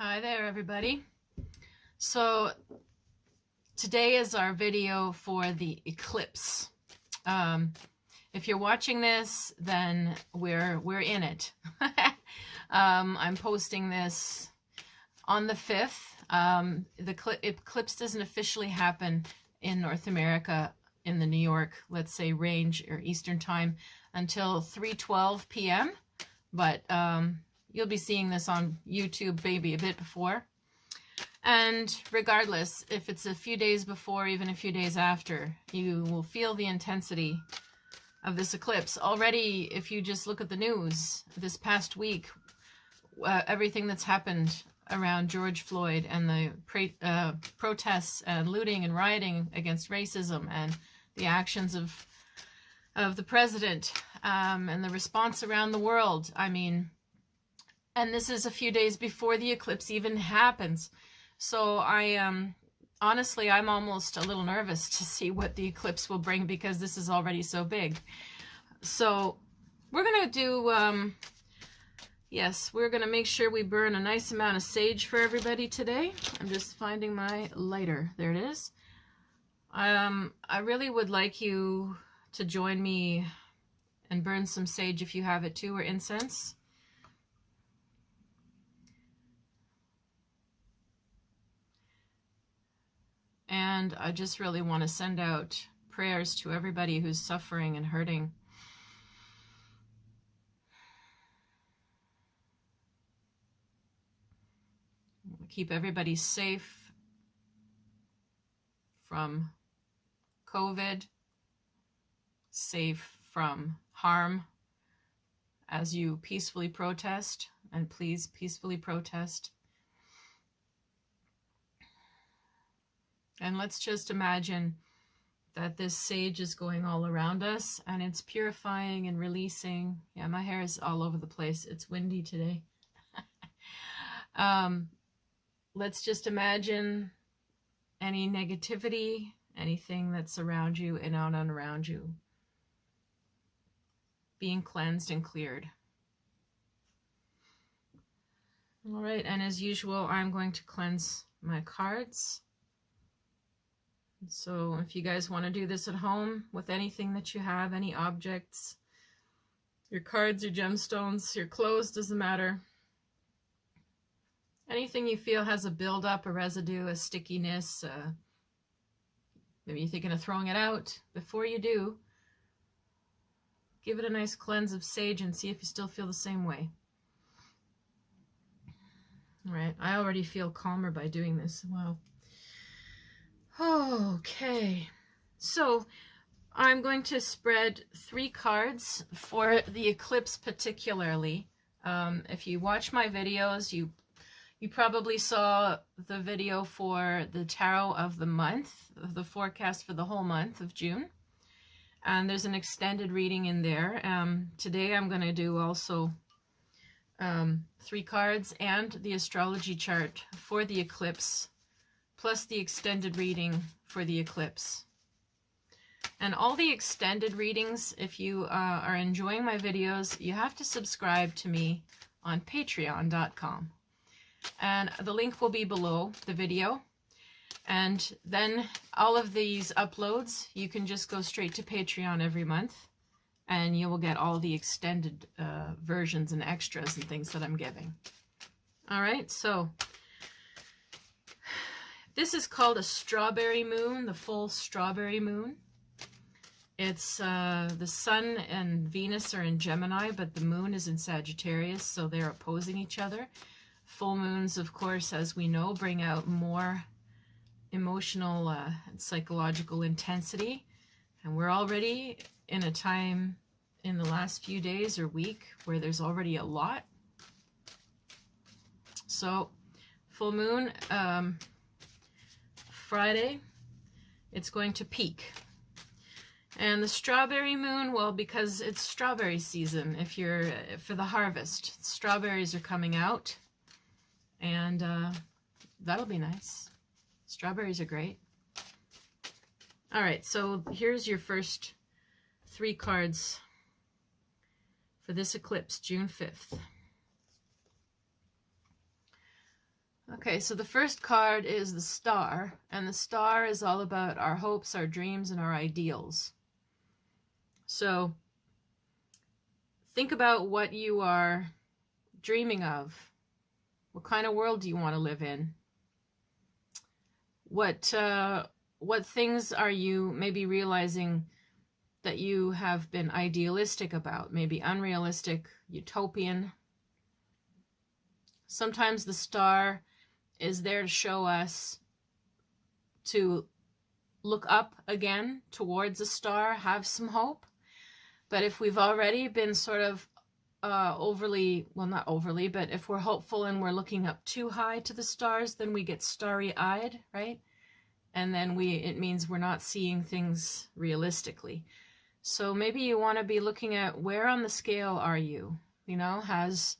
Hi there, everybody. So today is our video for the eclipse. If you're watching this, then we're in it. I'm posting this on the 5th. The eclipse doesn't officially happen in North America in the New York, let's say, range or Eastern time until 3:12 p.m. But you'll be seeing this on YouTube maybe a bit before. And regardless, if it's a few days before, even a few days after, you will feel the intensity of this eclipse. Already, if you just look at the news this past week, everything that's happened around George Floyd and the protests and looting and rioting against racism and the actions of the president and the response around the world. I mean, and this is a few days before the eclipse even happens. So honestly, I'm almost a little nervous to see what the eclipse will bring because this is already so big. So we're going to do, yes, we're going to make sure we burn a nice amount of sage for everybody today. I'm just finding my lighter. There it is. I really would like you to join me and burn some sage if you have it too, or incense. And I just really want to send out prayers to everybody who's suffering and hurting. Keep everybody safe from COVID, safe from harm as you peacefully protest, and please peacefully protest. And let's just imagine that this sage is going all around us and it's purifying and releasing. Yeah, my hair is all over the place. It's windy today. Let's just imagine any negativity, anything that's around you and out and around you, being cleansed and cleared. All right, and as usual, I'm going to cleanse my cards. So if you guys want to do this at home with anything that you have, any objects, your cards, your gemstones, your clothes, doesn't matter. Anything you feel has a buildup, a residue, a stickiness, maybe you're thinking of throwing it out. Before you do, give it a nice cleanse of sage and see if you still feel the same way. All right, I already feel calmer by doing this. Wow. Okay, so I'm going to spread 3 cards for the eclipse particularly. If you watch my videos, you probably saw the video for the tarot of the month, the forecast for the whole month of June. And there's an extended reading in there. Today I'm going to do also 3 cards and the astrology chart for the eclipse, plus the extended reading for the eclipse. And all the extended readings, if you are enjoying my videos, you have to subscribe to me on patreon.com. And the link will be below the video. And then all of these uploads, you can just go straight to Patreon every month, and you will get all the extended versions and extras and things that I'm giving. All right, so this is called a strawberry moon, the full strawberry moon. It's the sun and Venus are in Gemini, but the moon is in Sagittarius, so they're opposing each other. Full moons, of course, as we know, bring out more emotional and psychological intensity. And we're already in a time in the last few days or week where there's already a lot. So full moon, Friday, it's going to peak. And the strawberry moon, well, because it's strawberry season, if you're for the harvest, strawberries are coming out, and that'll be nice. Strawberries are great. All right, so here's your first 3 cards for this eclipse, June 5th. Okay, so the first card is the Star, and the Star is all about our hopes, our dreams, and our ideals. So think about what you are dreaming of. What kind of world do you want to live in? What things are you maybe realizing that you have been idealistic about? Maybe unrealistic, utopian. Sometimes the Star is there to show us to look up again towards a star, have some hope. But if we've already been sort of overly, well, not overly, but if we're hopeful and we're looking up too high to the stars, then we get starry-eyed, right? And then it means we're not seeing things realistically. So maybe you want to be looking at where on the scale are you? You know, has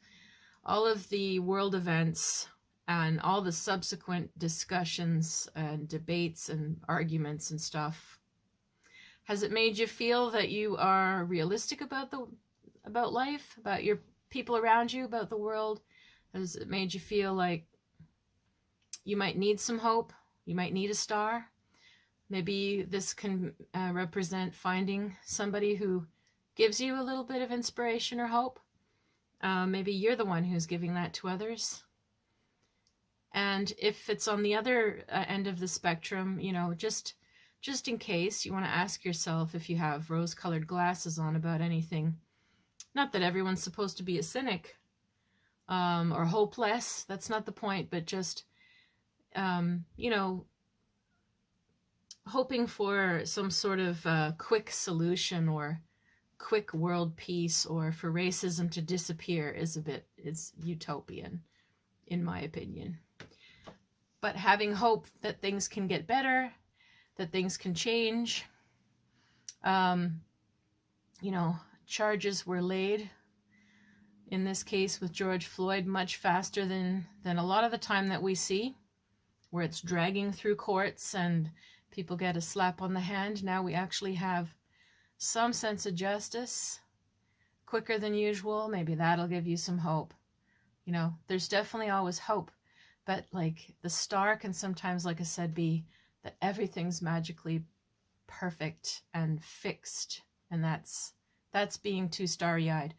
all of the world events and all the subsequent discussions and debates and arguments and stuff, has it made you feel that you are realistic about life, about your people around you, about the world? Has it made you feel like you might need some hope? You might need a star? Maybe this can represent finding somebody who gives you a little bit of inspiration or hope. Maybe you're the one who's giving that to others. And if it's on the other end of the spectrum, you know, just in case, you want to ask yourself if you have rose-colored glasses on about anything. Not that everyone's supposed to be a cynic or hopeless. That's not the point, but just, you know, hoping for some sort of quick solution or quick world peace, or for racism to disappear is utopian, in my opinion. But having hope that things can get better, that things can change. You know, charges were laid, in this case with George Floyd, much faster than a lot of the time that we see, where it's dragging through courts and people get a slap on the hand. Now we actually have some sense of justice, quicker than usual. Maybe that'll give you some hope. You know, there's definitely always hope. But like the star can sometimes, like I said, be that everything's magically perfect and fixed. And that's being too starry-eyed.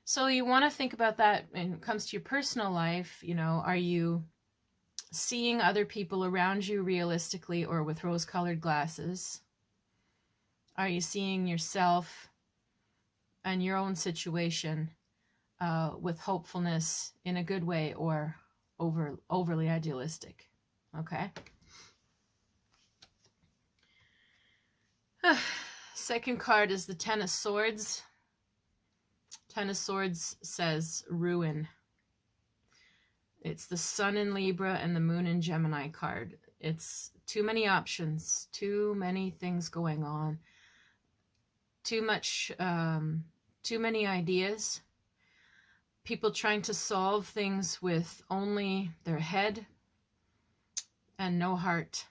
So you want to think about that when it comes to your personal life. You know, are you seeing other people around you realistically or with rose-colored glasses? Are you seeing yourself and your own situation with hopefulness in a good way, or overly idealistic? Okay. Second card is the Ten of Swords. Ten of Swords says ruin. It's the Sun in Libra and the Moon in Gemini card. It's too many options, too many things going on, too many ideas. People trying to solve things with only their head and no heart.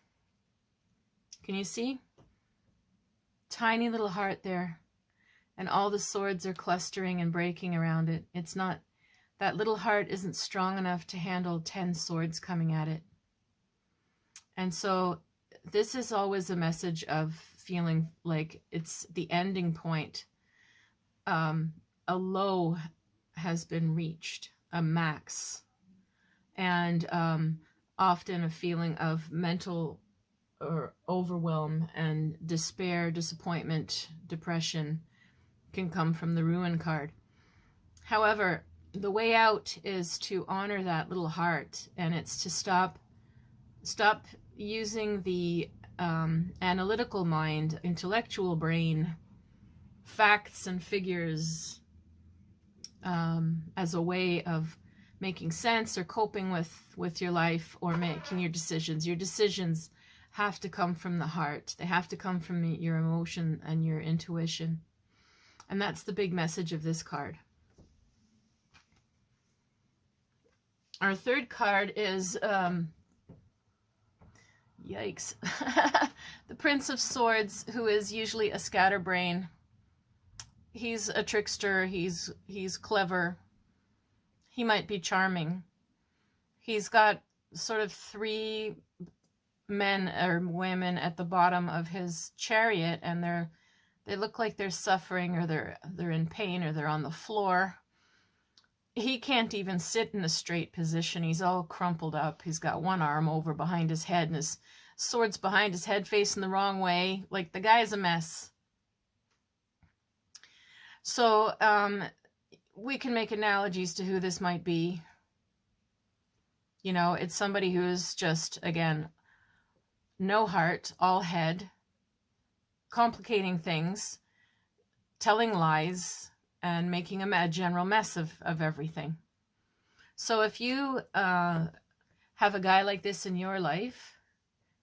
Can you see? Tiny little heart there. And all the swords are clustering and breaking around it. It's not, that little heart isn't strong enough to handle 10 swords coming at it. And so this is always a message of feeling like it's the ending point. A low has been reached, a max. And often a feeling of mental or overwhelm and despair, disappointment, depression can come from the Ruin card. However, the way out is to honor that little heart, and it's to stop using the analytical mind, intellectual brain, facts and figures as a way of making sense or coping with your life or making your decisions. Your decisions have to come from the heart. They have to come from your emotion and your intuition. And that's the big message of this card. Our third card is, yikes, the Prince of Swords, who is usually a scatterbrain. He's a trickster. He's clever. He might be charming. He's got sort of three men or women at the bottom of his chariot, and they look like they're suffering, or they're in pain, or they're on the floor. He can't even sit in a straight position. He's all crumpled up. He's got one arm over behind his head, and his sword's behind his head facing the wrong way. Like, the guy's a mess. So we can make analogies to who this might be. You know, it's somebody who's just, again, no heart, all head, complicating things, telling lies, and making a general mess of everything. So if you have a guy like this in your life,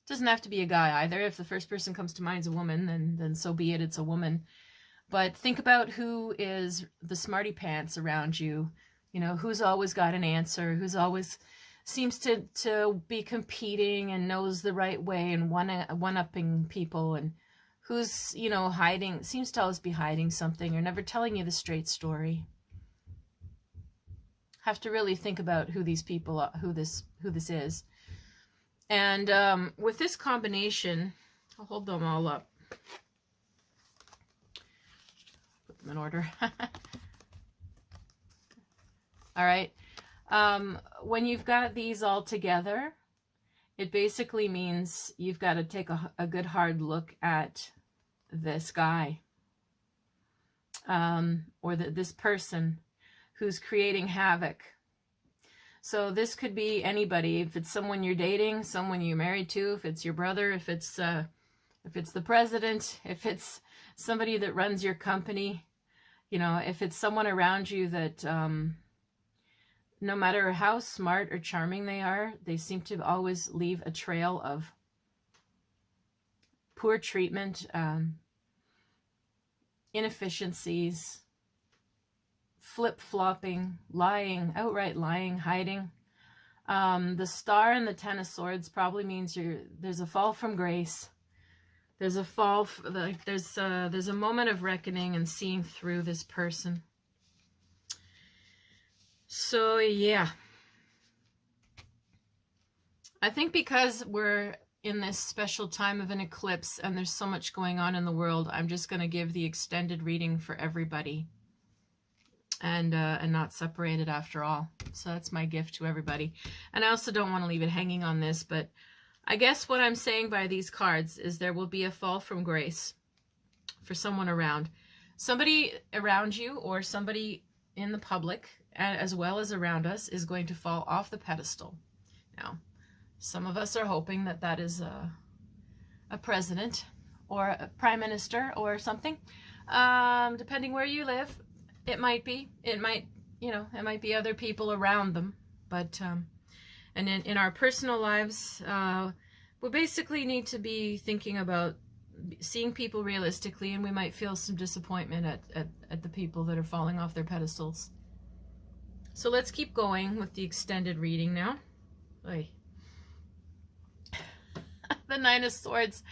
it doesn't have to be a guy either. If the first person comes to mind is a woman, then so be it, it's a woman. But think about who is the smarty pants around you. You know, who's always got an answer, who's always seems to be competing and knows the right way and one-upping people, and who's, you know, hiding, seems to always be hiding something or never telling you the straight story. Have to really think about who these people are, who this is. And with this combination, I'll hold them all up. Put them in order. All right. When you've got these all together, it basically means you've got to take a good hard look at this guy, or this person who's creating havoc. So this could be anybody. If it's someone you're dating, someone you're married to, if it's your brother, if it's the president, if it's somebody that runs your company, you know, if it's someone around you that no matter how smart or charming they are, they seem to always leave a trail of poor treatment, inefficiencies, flip-flopping, lying, outright lying, hiding. The star and the Ten of Swords probably means there's a fall from grace. There's a fall, there's a moment of reckoning and seeing through this person. So yeah, I think because we're in this special time of an eclipse and there's so much going on in the world, I'm just going to give the extended reading for everybody, and not separate it after all. So that's my gift to everybody. And I also don't want to leave it hanging on this, but I guess what I'm saying by these cards is there will be a fall from grace for someone around. Somebody around you, or somebody in the public, as well as around us, is going to fall off the pedestal. Now, some of us are hoping that that is a president or a prime minister or something. Depending where you live, it might be. It might, you know, it might be other people around them. But and in our personal lives, we basically need to be thinking about seeing people realistically, and we might feel some disappointment at the people that are falling off their pedestals. So let's keep going with the extended reading now. Oy. The Nine of Swords.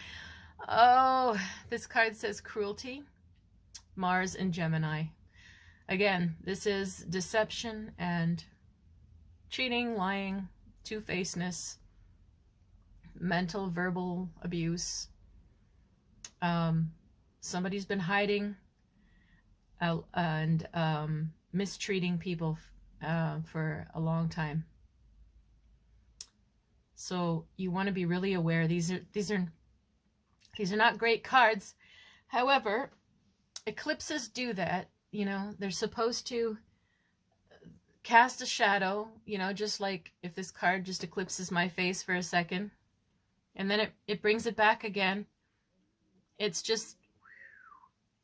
Oh, this card says cruelty, Mars and Gemini. Again, this is deception and cheating, lying, two-facedness, mental, verbal abuse. Somebody's been hiding and mistreating people for a long time. So you want to be really aware. These are not great cards. However, eclipses do that. You know, they're supposed to cast a shadow, you know, just like if this card just eclipses my face for a second, and then it brings it back again. It's just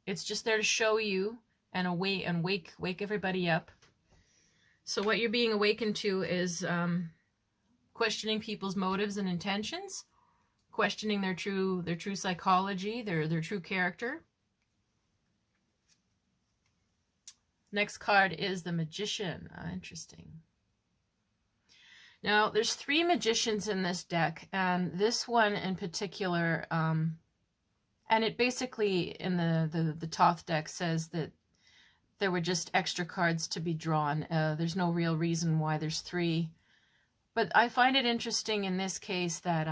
there to show you and wake everybody up. So what you're being awakened to is questioning people's motives and intentions, questioning their true psychology, their true character. Next card is the Magician. Interesting. Now, there's 3 magicians in this deck, and this one in particular, and it basically in the Thoth deck says that there were just extra cards to be drawn. There's no real reason why there's 3. But I find it interesting in this case that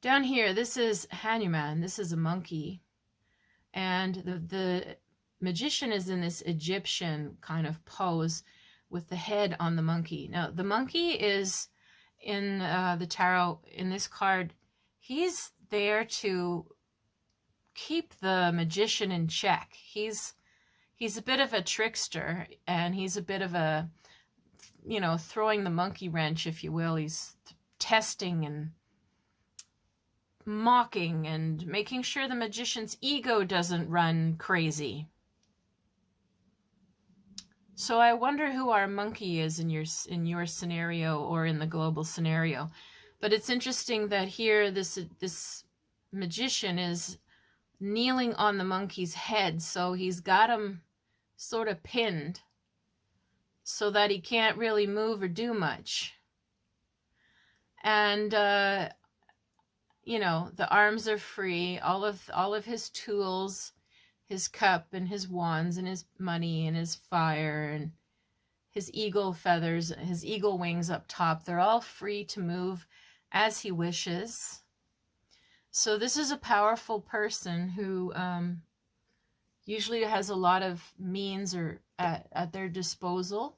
down here, this is Hanuman. This is a monkey. And the magician is in this Egyptian kind of pose with the head on the monkey. Now, the monkey is in the tarot, in this card, he's there to keep the magician in check. He's a bit of a trickster, and he's a bit of a, you know, throwing the monkey wrench, if you will. He's testing and mocking and making sure the magician's ego doesn't run crazy. So I wonder who our monkey is in your scenario or in the global scenario. But it's interesting that here this magician is kneeling on the monkey's head, so he's got him sort of pinned so that he can't really move or do much. And you know, the arms are free. All of his tools, his cup and his wands and his money and his fire and his eagle feathers, his eagle wings up top, they're all free to move as he wishes. So this is a powerful person who usually has a lot of means or at their disposal,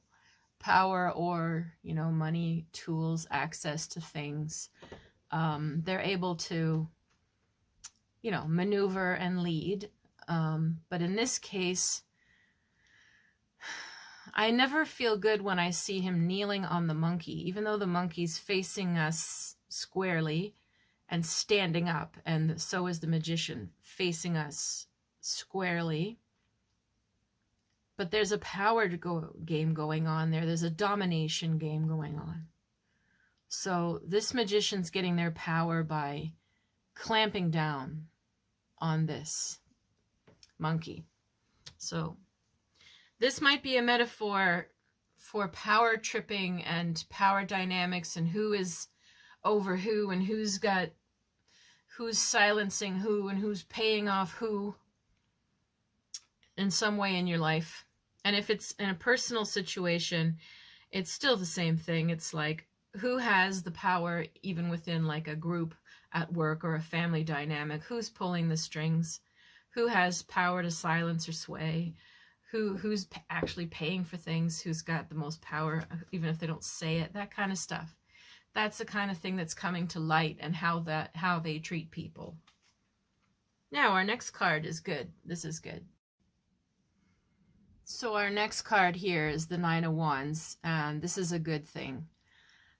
power or, you know, money, tools, access to things. They're able to, you know, maneuver and lead. But in this case, I never feel good when I see him kneeling on the monkey, even though the monkey's facing us squarely and standing up, and so is the magician facing us squarely. But there's a power game going on there. There's a domination game going on. So this magician's getting their power by clamping down on this monkey. So this might be a metaphor for power tripping and power dynamics and who is over who and who's silencing who and who's paying off who in some way in your life. And if it's in a personal situation, it's still the same thing. It's like, who has the power even within like a group at work or a family dynamic? Who's pulling the strings? Who has power to silence or sway? Who's actually paying for things? Who's got the most power, even if they don't say it? That kind of stuff. That's the kind of thing that's coming to light, and how they treat people. Now our next card is good. This is good. So our next card here is the Nine of Wands, and this is a good thing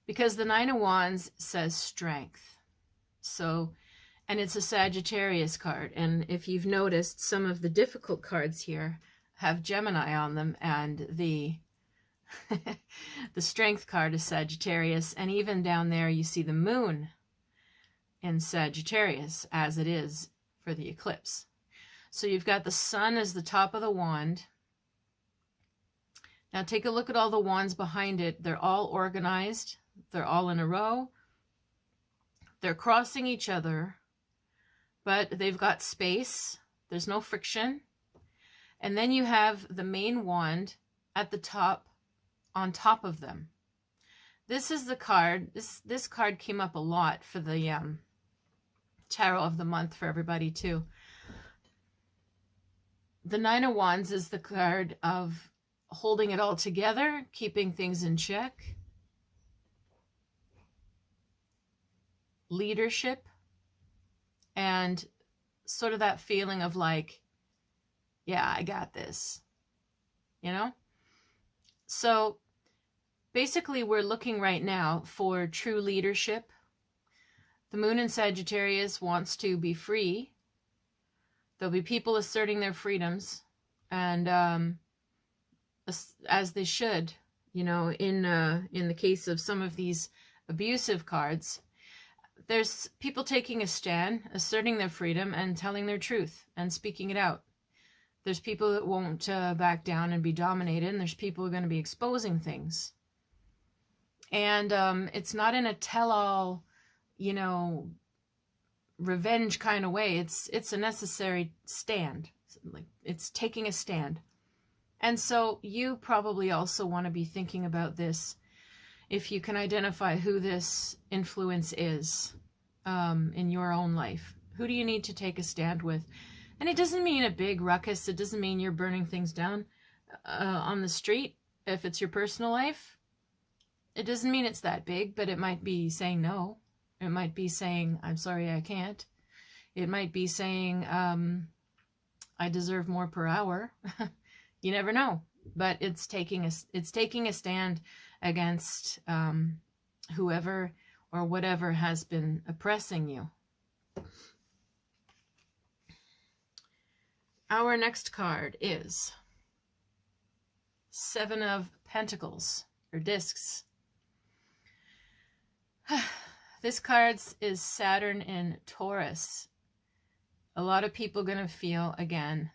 because the Nine of Wands says strength. So, and it's a Sagittarius card, and if you've noticed, some of the difficult cards here have Gemini on them, and the the strength card is Sagittarius, and even down there you see the moon in Sagittarius as it is for the eclipse. So you've got the sun as the top of the wand. Now take a look at all the wands behind it. They're all organized. They're all in a row. They're crossing each other, but they've got space. There's no friction. And then you have the main wand at the top, on top of them. This is the card. This card came up a lot for the tarot of the month for everybody too. The Nine of Wands is the card of holding it all together, keeping things in check, leadership, and sort of that feeling of like, yeah, I got this, you know? So basically we're looking right now for true leadership. The moon in Sagittarius wants to be free. There'll be people asserting their freedoms, and as they should, you know, in the case of some of these abusive cards, there's people taking a stand, asserting their freedom and telling their truth and speaking it out. There's people that won't back down and be dominated, and there's people who are going to be exposing things. And it's not in a tell-all, you know, revenge kind of way. It's a necessary stand. Like, it's taking a stand. And so you probably also want to be thinking about this if you can identify who this influence is in your own life. Who do you need to take a stand with? And it doesn't mean a big ruckus. It doesn't mean you're burning things down on the street if it's your personal life. It doesn't mean it's that big, but it might be saying no. It might be saying, I'm sorry, I can't. It might be saying, I deserve more per hour. You never know. But it's taking a stand against whoever or whatever has been oppressing you. Our next card is Seven of Pentacles, or discs. This card is Saturn in Taurus. A lot of people going to feel, again,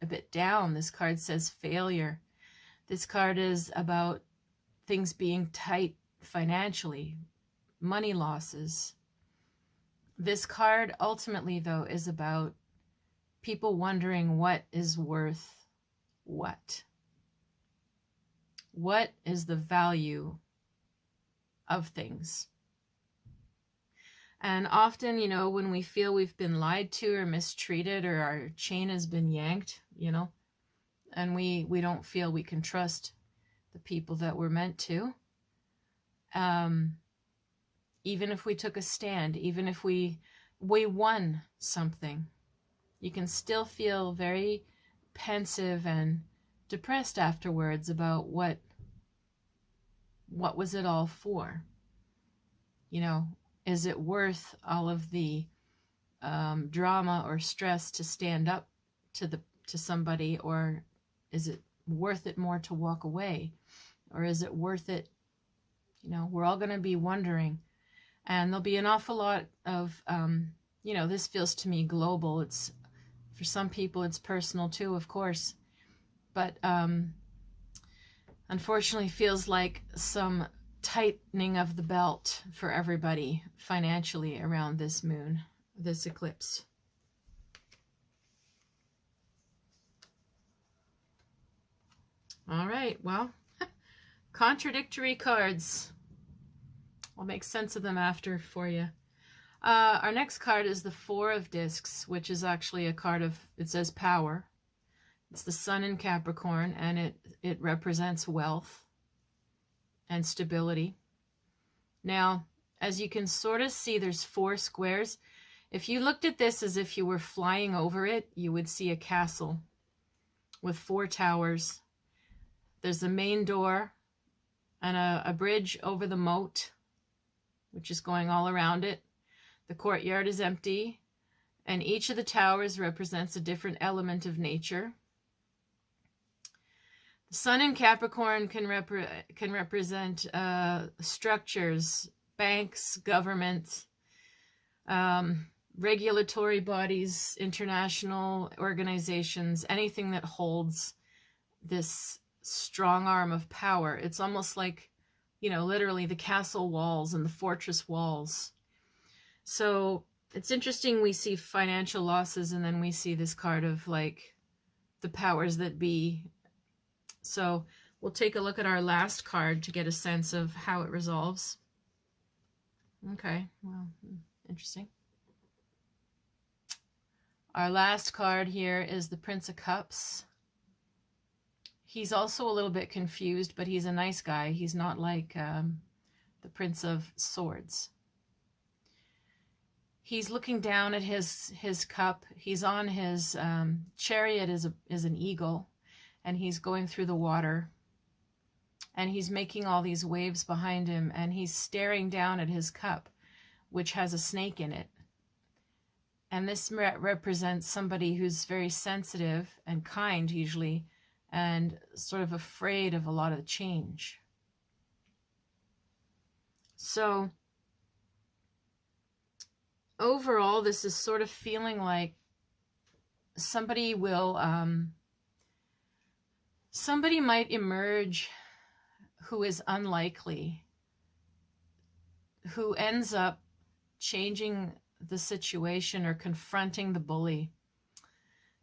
a bit down. This card says failure. This card is about things being tight financially, money losses. This card ultimately, though, is about people wondering what is worth what. What is the value of things? And often, you know, when we feel we've been lied to or mistreated or our chain has been yanked, you know, and we don't feel we can trust the people that we're meant to, even if we took a stand, even if we won something, you can still feel very pensive and depressed afterwards about what was it all for? You know, is it worth all of the drama or stress to stand up to somebody, or is it worth it more to walk away? Or is it worth it? You know, we're all going to be wondering, and there'll be an awful lot of, you know, this feels to me global. It's, for some people, it's personal too, of course, but unfortunately feels like some tightening of the belt for everybody financially around this moon, this eclipse. All right, well, contradictory cards. I'll make sense of them after for you. Our next card is the Four of Discs, which is actually a card of, it says power. It's the Sun in Capricorn, and it represents wealth and stability. Now, as you can sort of see, there's four squares. If you looked at this as if you were flying over it, you would see a castle with four towers. There's the main door and a bridge over the moat, which is going all around it. The courtyard is empty, and each of the towers represents a different element of nature. The Sun in Capricorn can represent structures, banks, government, regulatory bodies, international organizations, anything that holds this strong arm of power. It's almost like, you know, literally the castle walls and the fortress walls. So it's interesting, we see financial losses, and then we see this card of like the powers that be. So we'll take a look at our last card to get a sense of how it resolves. Okay, well, interesting. Our last card here is the Prince of Cups. He's also a little bit confused, but he's a nice guy. He's not like the Prince of Swords. He's looking down at his cup. He's on his chariot is an eagle, and he's going through the water, and he's making all these waves behind him, and he's staring down at his cup, which has a snake in it. And this represents somebody who's very sensitive and kind usually, and sort of afraid of a lot of change. So overall, this is sort of feeling like somebody might emerge who is unlikely, who ends up changing the situation or confronting the bully.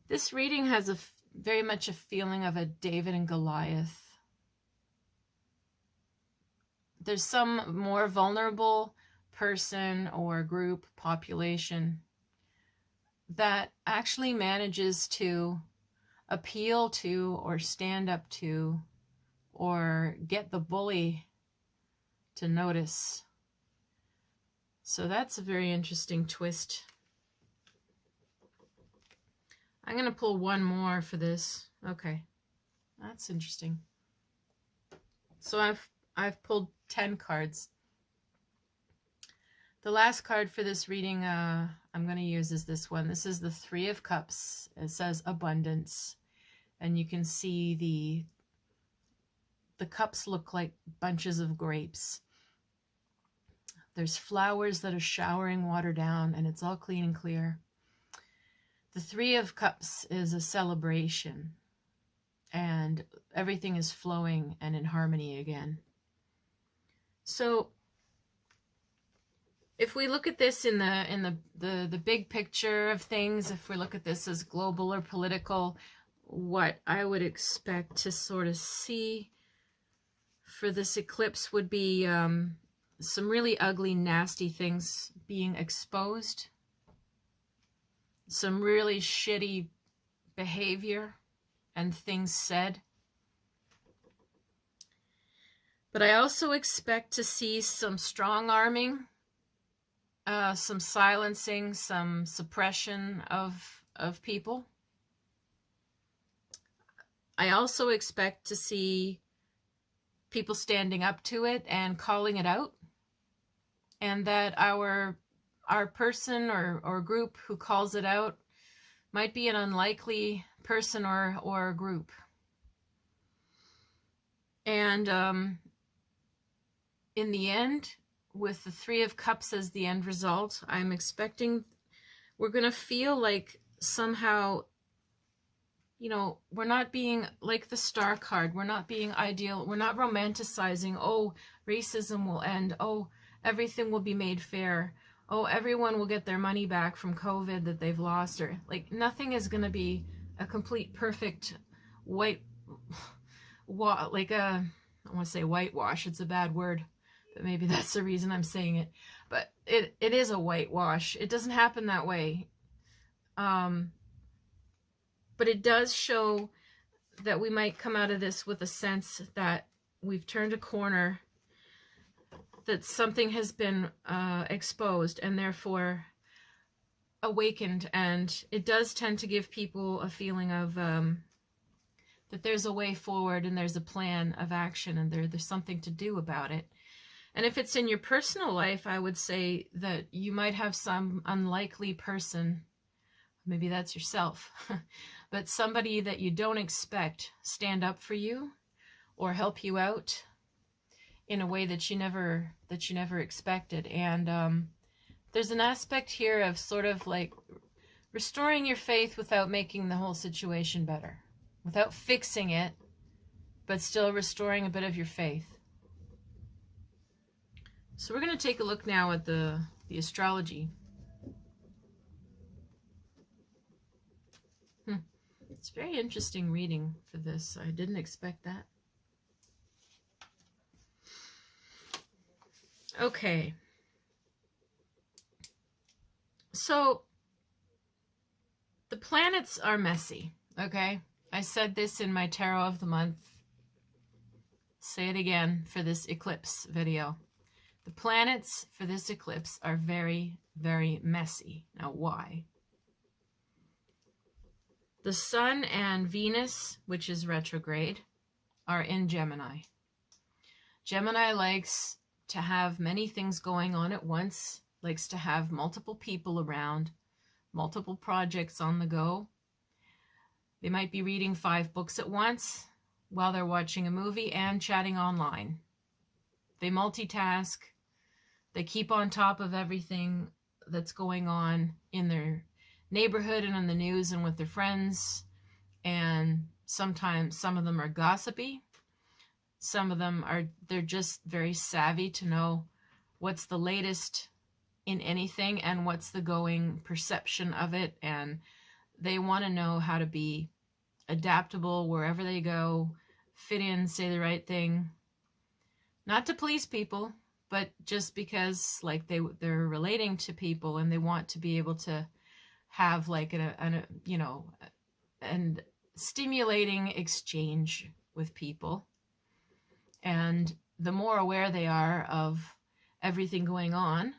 This reading has very much a feeling of a David and Goliath. There's some more vulnerable person or group, population, that actually manages to appeal to or stand up to or get the bully to notice. So that's a very interesting twist. I'm going to pull one more for this. Okay, that's interesting. So I've pulled 10 cards. The last card for this reading I'm going to use is this one. This is the Three of Cups. It says abundance. And you can see the cups look like bunches of grapes. There's flowers that are showering water down, and it's all clean and clear. The Three of Cups is a celebration, and everything is flowing and in harmony again. So if we look at this in the big picture of things, if we look at this as global or political, what I would expect to sort of see for this eclipse would be some really ugly, nasty things being exposed. Some really shitty behavior and things said. But I also expect to see some strong arming, some silencing, some suppression of people. I also expect to see people standing up to it and calling it out, and that our person or group who calls it out might be an unlikely person or group. And in the end, with the Three of Cups as the end result, I'm expecting we're going to feel like somehow, you know, we're not being like the Star card. We're not being ideal. We're not romanticizing, oh, racism will end. Oh, everything will be made fair. Oh, everyone will get their money back from COVID that they've lost. Or like nothing is going to be a complete perfect white, like a, I want to say whitewash. It's a bad word, but maybe that's the reason I'm saying it. But it is a whitewash. It doesn't happen that way. But it does show that we might come out of this with a sense that we've turned a corner, that something has been exposed and therefore awakened. And it does tend to give people a feeling of that there's a way forward and there's a plan of action and there's something to do about it. And if it's in your personal life, I would say that you might have some unlikely person, maybe that's yourself, but somebody that you don't expect stand up for you or help you out in a way that you never expected. And there's an aspect here of sort of like restoring your faith without making the whole situation better, without fixing it, but still restoring a bit of your faith. So we're going to take a look now at the astrology. It's very interesting reading for this. I didn't expect that. Okay. So the planets are messy, okay? I said this in my Tarot of the Month. Say it again for this eclipse video. The planets for this eclipse are very, very messy. Now, why? The Sun and Venus, which is retrograde, are in Gemini. Gemini likes to have many things going on at once, likes to have multiple people around, multiple projects on the go. They might be reading 5 books at once while they're watching a movie and chatting online. They multitask. They keep on top of everything that's going on in their neighborhood and on the news and with their friends. And sometimes some of them are gossipy. Some of them they're just very savvy to know what's the latest in anything and what's the going perception of it. And they want to know how to be adaptable wherever they go, fit in, say the right thing. Not to please people, but just because like they're relating to people and they want to be able to have like you know, and stimulating exchange with people. And the more aware they are of everything going on,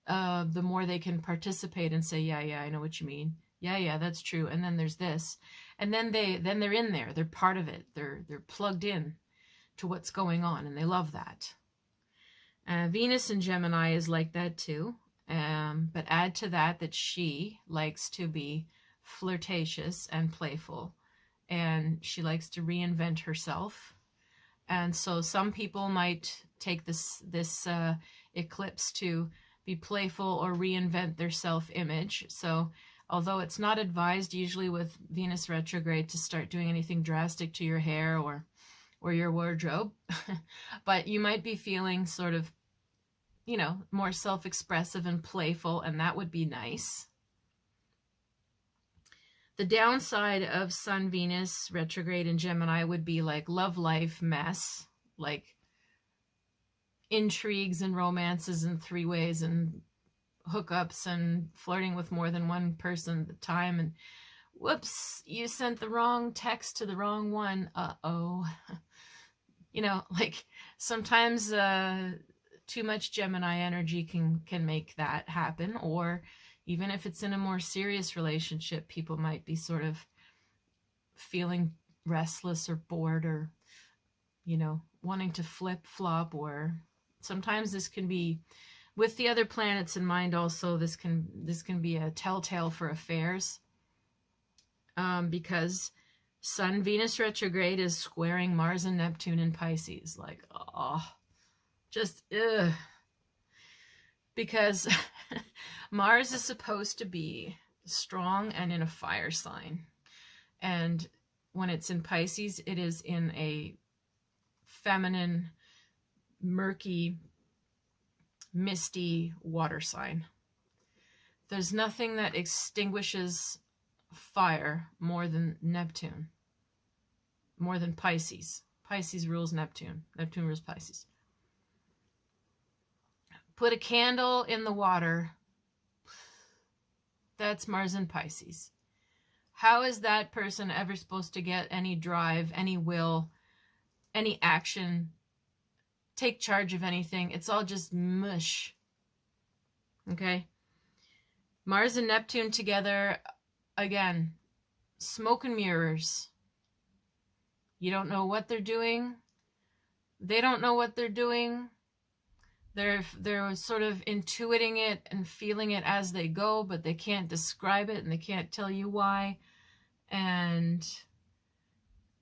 the more they can participate and say, yeah, I know what you mean. Yeah, that's true. And then there's this. And then they're in there. They're part of it. They're plugged in to what's going on, and they love that. Venus in Gemini is like that too. But add to that she likes to be flirtatious and playful, and she likes to reinvent herself. And so some people might take this eclipse to be playful or reinvent their self-image. So although it's not advised usually with Venus retrograde to start doing anything drastic to your hair or your wardrobe, but you might be feeling sort of, you know, more self-expressive and playful, and that would be nice. The downside of Sun Venus retrograde in Gemini would be like love life mess, like intrigues and romances and three-ways and hookups and flirting with more than one person at a time, and whoops, you sent the wrong text to the wrong one. Uh-oh. You know, like sometimes too much Gemini energy can make that happen. Or even if it's in a more serious relationship, people might be sort of feeling restless or bored, or, you know, wanting to flip-flop. Or sometimes this can be, with the other planets in mind also, this can be a telltale for affairs, because Sun Venus retrograde is squaring Mars and Neptune in Pisces. Like, oh, just ugh. Because Mars is supposed to be strong and in a fire sign, and when it's in Pisces, it is in a feminine, murky, misty water sign. There's nothing that extinguishes fire more than Neptune, more than Pisces. Pisces rules Neptune. Neptune rules Pisces. Put a candle in the water. That's Mars and Pisces. How is that person ever supposed to get any drive, any will, any action, take charge of anything? It's all just mush. Okay? Mars and Neptune together, again, smoke and mirrors. You don't know what they're doing. They don't know what they're doing. They're sort of intuiting it and feeling it as they go, but they can't describe it and they can't tell you why. And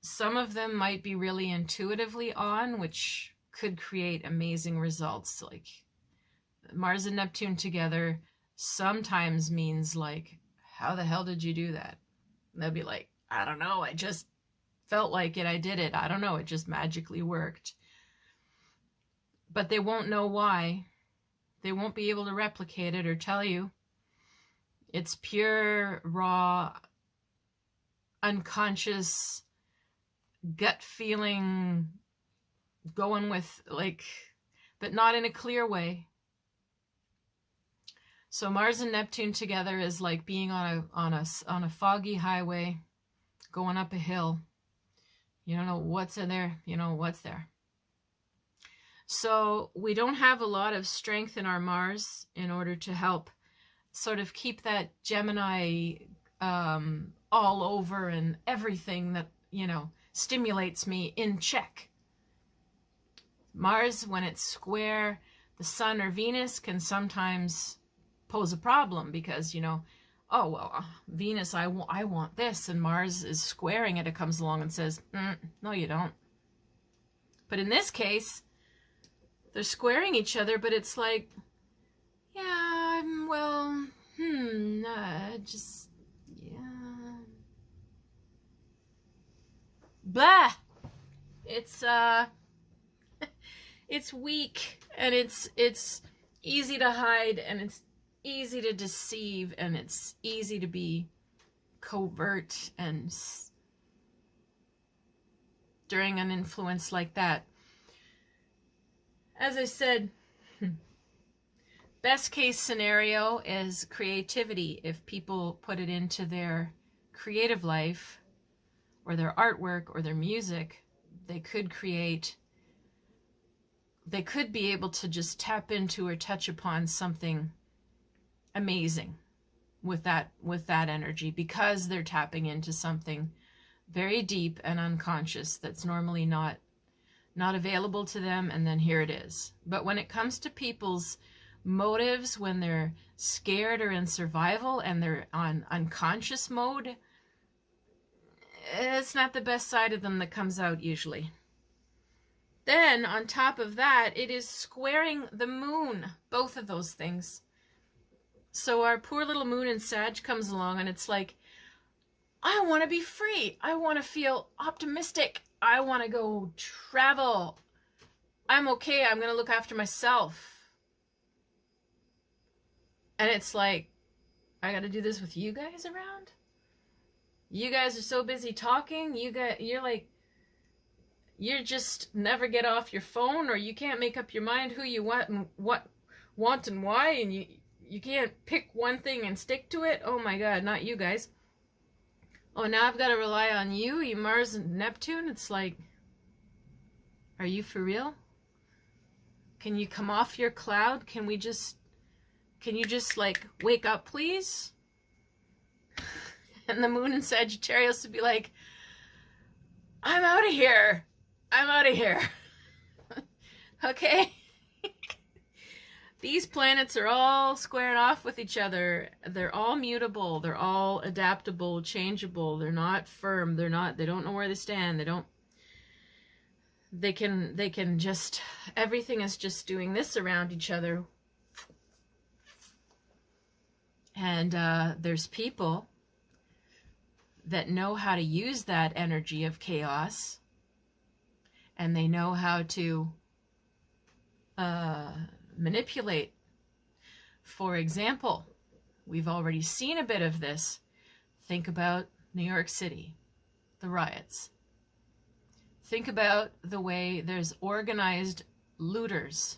some of them might be really intuitively on, which could create amazing results. Like Mars and Neptune together sometimes means like, how the hell did you do that? And they'll be like, I don't know, I just felt like it, I did it. I don't know, it just magically worked. But they won't know why. They won't be able to replicate it or tell you. It's pure, raw, unconscious, gut feeling, going with, like, but not in a clear way. So Mars and Neptune together is like being on a foggy highway, going up a hill. You don't know what's in there, you know what's there. So we don't have a lot of strength in our Mars in order to help sort of keep that Gemini all over and everything that, you know, stimulates me in check. Mars, when it's square the Sun or Venus, can sometimes pose a problem because, you know, oh, well, Venus, I want this, and Mars is squaring it. It comes along and says, no, you don't. But in this case, they're squaring each other, but it's like, yeah, well, just, yeah. Blah! It's, it's weak, and it's easy to hide, and it's easy to deceive, and it's easy to be covert and during an influence like that. As I said, best case scenario is creativity. If people put it into their creative life or their artwork or their music, they could create, they could be able to just tap into or touch upon something amazing with that energy, because they're tapping into something very deep and unconscious that's normally not available to them, and then here it is. But when it comes to people's motives, when they're scared or in survival and they're on unconscious mode, it's not the best side of them that comes out usually. Then on top of that, it is squaring the moon, both of those things. So our poor little moon in Sag comes along, and it's like, I want to be free. I want to feel optimistic. I want to go travel. I'm okay. I'm going to look after myself. And it's like, I got to do this with you guys around? You guys are so busy talking. You're just never get off your phone, or you can't make up your mind who you want and what want and why, and you can't pick one thing and stick to it. Oh my God, not you guys. Oh, now I've got to rely on you Mars and Neptune. It's like, are you for real? Can you come off your cloud? Can you just like wake up, please? And the moon in Sagittarius would be like, I'm out of here. I'm out of here. Okay? These planets are all squaring off with each other. They're all mutable. They're all adaptable, changeable. They're not firm. They don't know where they stand. They can just, everything is just doing this around each other. And there's people that know how to use that energy of chaos, and they know how to manipulate. For example, we've already seen a bit of this. Think about New York City, the riots. Think about the way there's organized looters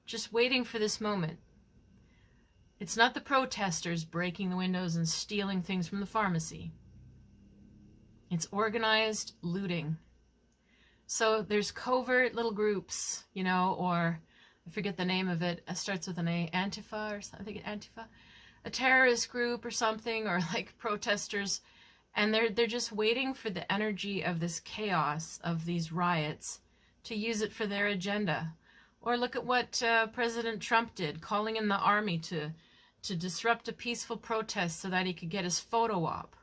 just waiting for this moment. It's not the protesters breaking the windows and stealing things from the pharmacy. It's organized looting. So there's covert little groups, or I forget the name of it. It starts with an A, Antifa or something. Antifa, a terrorist group or something, or like protesters, and they're just waiting for the energy of this chaos of these riots to use it for their agenda. Or look at what President Trump did, calling in the army to disrupt a peaceful protest so that he could get his photo op.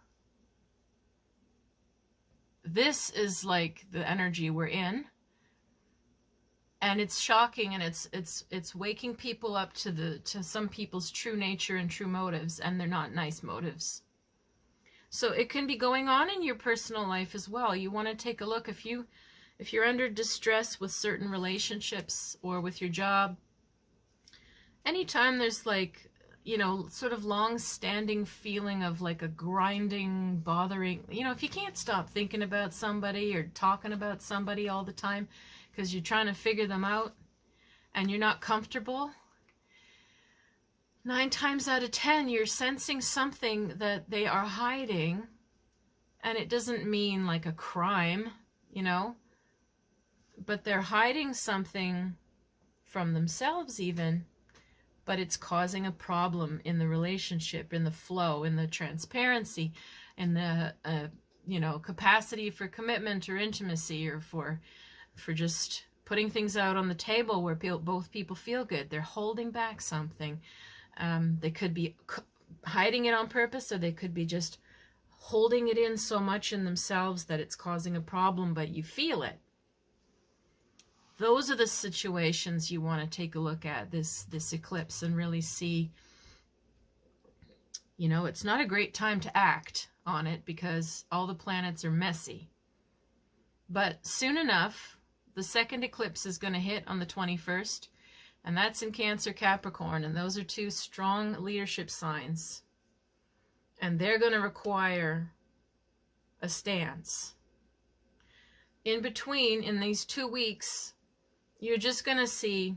This is like the energy we're in. And it's shocking, and it's waking people up to some people's true nature and true motives, and they're not nice motives. So it can be going on in your personal life as well. You want to take a look if you're under distress with certain relationships or with your job. Anytime there's like, sort of long-standing feeling of like a grinding, bothering, if you can't stop thinking about somebody or talking about somebody all the time because you're trying to figure them out and you're not comfortable, 9 times out of 10, you're sensing something that they are hiding, and it doesn't mean like a crime, but they're hiding something from themselves even, but it's causing a problem in the relationship, in the flow, in the transparency, in the, capacity for commitment or intimacy, or for just putting things out on the table where both people feel good. They're holding back something. They could be hiding it on purpose, or they could be just holding it in so much in themselves that it's causing a problem, but you feel it. Those are the situations you want to take a look at this eclipse and really see, it's not a great time to act on it because all the planets are messy. But soon enough, the second eclipse is going to hit on the 21st, and that's in Cancer, Capricorn, and those are 2 strong leadership signs. And they're going to require a stance. in between, in these 2 weeks, you're just going to see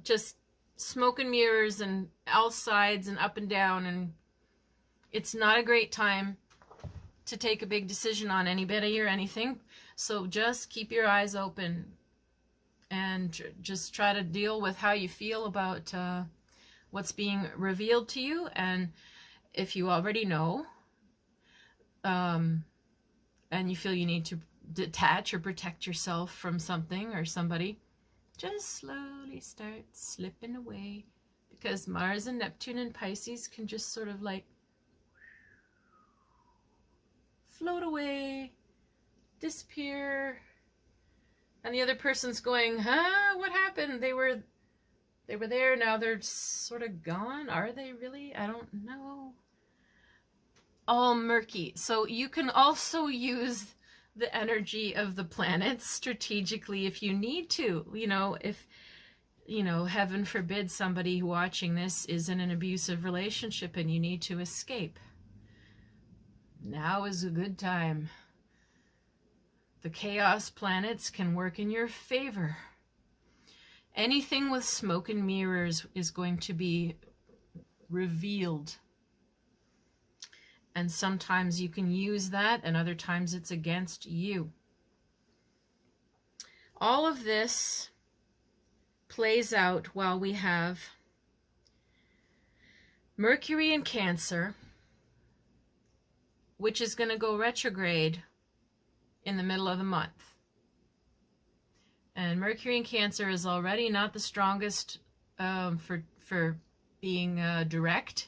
just smoke and mirrors and all sides and up and down, and it's not a great time to take a big decision on anybody or anything. So just keep your eyes open and just try to deal with how you feel about what's being revealed to you. And if you already know, and you feel you need to detach or protect yourself from something or somebody, just slowly start slipping away, because Mars and Neptune and Pisces can just sort of like float away, disappear, and the other person's going, huh, what happened? They were there, now they're sort of gone. Are they really? I don't know. All murky. So you can also use the energy of the planets strategically if you need to. You know, if, you know, heaven forbid somebody watching this is in an abusive relationship and you need to escape, now is a good time. The chaos planets can work in your favor. Anything with smoke and mirrors is going to be revealed. And sometimes you can use that, and other times it's against you. All of this plays out while we have Mercury in Cancer, which is going to go retrograde in the middle of the month. And Mercury in Cancer is already not the strongest for being direct.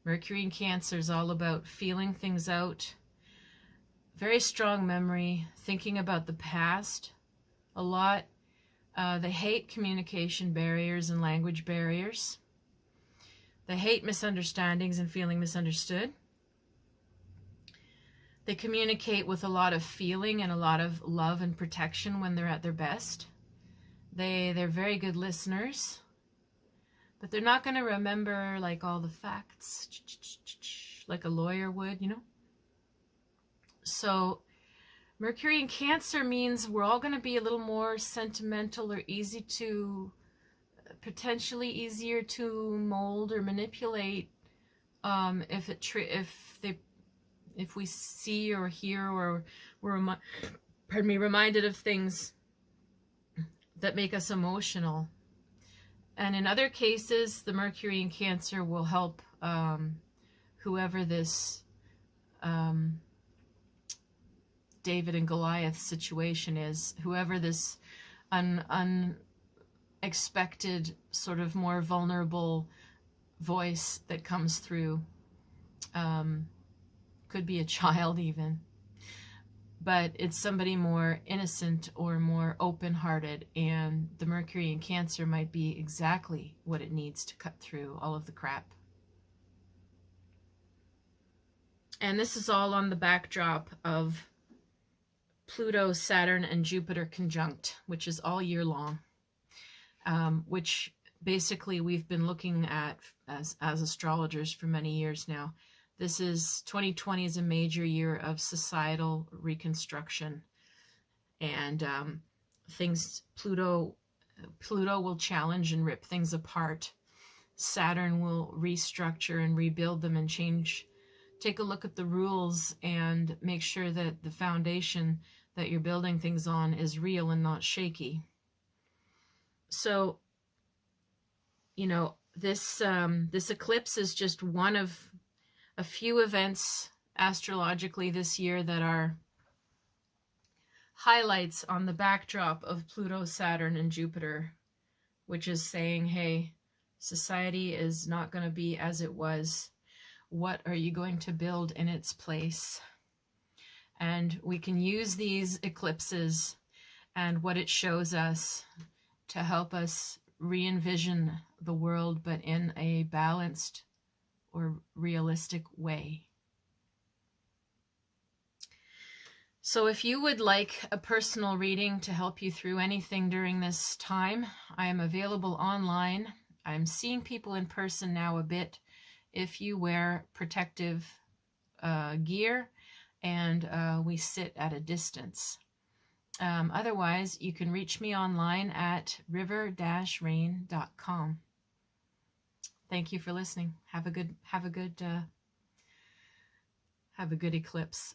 Mercury in Cancer is all about feeling things out, very strong memory, thinking about the past a lot. They hate communication barriers and language barriers. They hate misunderstandings and feeling misunderstood. They communicate with a lot of feeling and a lot of love and protection when they're at their best. They're very good listeners, but they're not going to remember like all the facts like a lawyer would, you know. So Mercury in Cancer means we're all going to be a little more sentimental, or potentially easier to mold or manipulate if we see or hear or we're reminded of things that make us emotional. And in other cases, the Mercury in Cancer will help whoever this David and Goliath situation is, whoever this unexpected, sort of more vulnerable voice that comes through. Could be a child even, but it's somebody more innocent or more open-hearted, and the Mercury in Cancer might be exactly what it needs to cut through all of the crap. And this is all on the backdrop of Pluto, Saturn, and Jupiter conjunct, which is all year long, which basically we've been looking at as astrologers for many years now. This is 2020 is a major year of societal reconstruction, and Pluto will challenge and rip things apart. Saturn will restructure and rebuild them and take a look at the rules and make sure that the foundation that you're building things on is real and not shaky. So, you know, this eclipse is just one of a few events astrologically this year that are highlights on the backdrop of Pluto, Saturn, and Jupiter, which is saying, hey, society is not going to be as it was. What are you going to build in its place? And we can use these eclipses and what it shows us to help us re-envision the world, but in a balanced or realistic way. So if you would like a personal reading to help you through anything during this time, I am available online. I'm seeing people in person now a bit if you wear protective gear and we sit at a distance. Otherwise, you can reach me online at river-rain.com. Thank you for listening. Have a good eclipse.